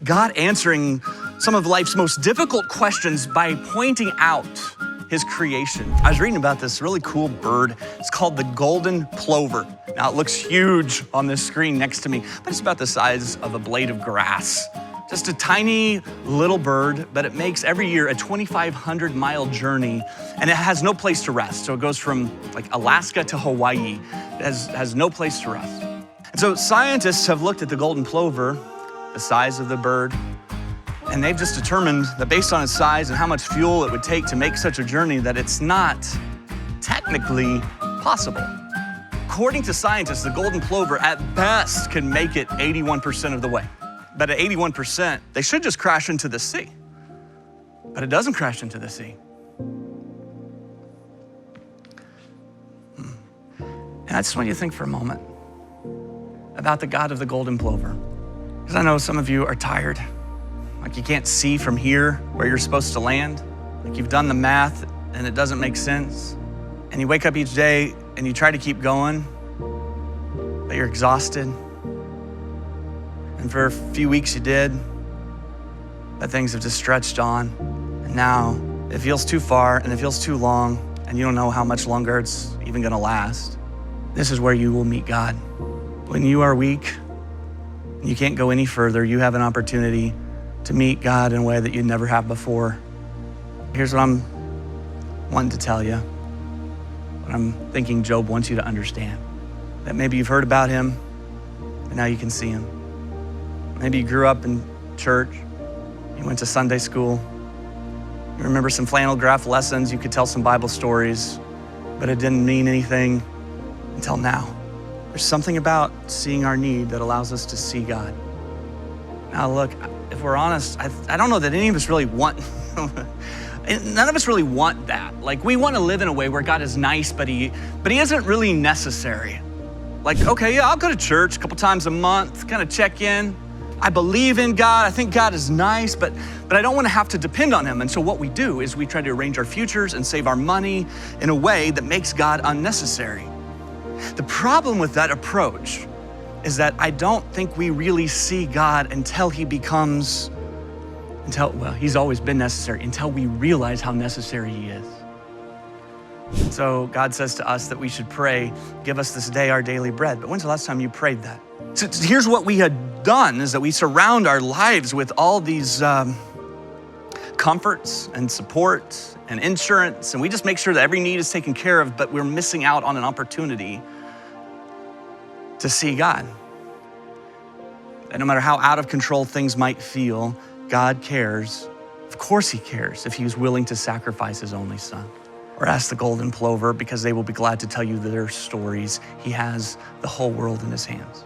God answering some of life's most difficult questions by pointing out his creation. I was reading about this really cool bird. It's called the golden plover. Now it looks huge on this screen next to me, but it's about the size of a blade of grass. Just a tiny little bird, but it makes every year a 2,500-mile journey, and it has no place to rest. So it goes from like Alaska to Hawaii. It has no place to rest. And so scientists have looked at the golden plover, the size of the bird, and they've just determined that based on its size and how much fuel it would take to make such a journey, that it's not technically possible. According to scientists, the golden plover at best can make it 81% of the way. But at 81%, they should just crash into the sea. But it doesn't crash into the sea. And I just want you to think for a moment about the God of the golden plover. Because I know some of you are tired. Like you can't see from here where you're supposed to land. Like you've done the math and it doesn't make sense. And you wake up each day and you try to keep going, but you're exhausted. And for a few weeks you did, but things have just stretched on. And now it feels too far and it feels too long and you don't know how much longer it's even gonna last. This is where you will meet God. When you are weak and you can't go any further, you have an opportunity to meet God in a way that you never have before. Here's what I'm wanting to tell you, what I'm thinking Job wants you to understand. That maybe you've heard about him, but now you can see him. Maybe you grew up in church, you went to Sunday school, you remember some flannel graph lessons, you could tell some Bible stories, but it didn't mean anything until now. There's something about seeing our need that allows us to see God. Now look, if we're honest, I don't know that any of us really want, none of us really want that. Like we want to live in a way where God is nice, but he isn't really necessary. Like, okay, yeah, I'll go to church a couple times a month, kind of check in. I believe in God, I think God is nice, but I don't want to have to depend on him. And so what we do is we try to arrange our futures and save our money in a way that makes God unnecessary. The problem with that approach is that I don't think we really see God until he's always been necessary, until we realize how necessary he is. So God says to us that we should pray, give us this day our daily bread. But when's the last time you prayed that? So here's what we had done, is that we surround our lives with all these comforts and support and insurance, and we just make sure that every need is taken care of, but we're missing out on an opportunity to see God. And no matter how out of control things might feel, God cares. Of course he cares if he was willing to sacrifice his only son. Or ask the golden plover, because they will be glad to tell you their stories. He has the whole world in his hands.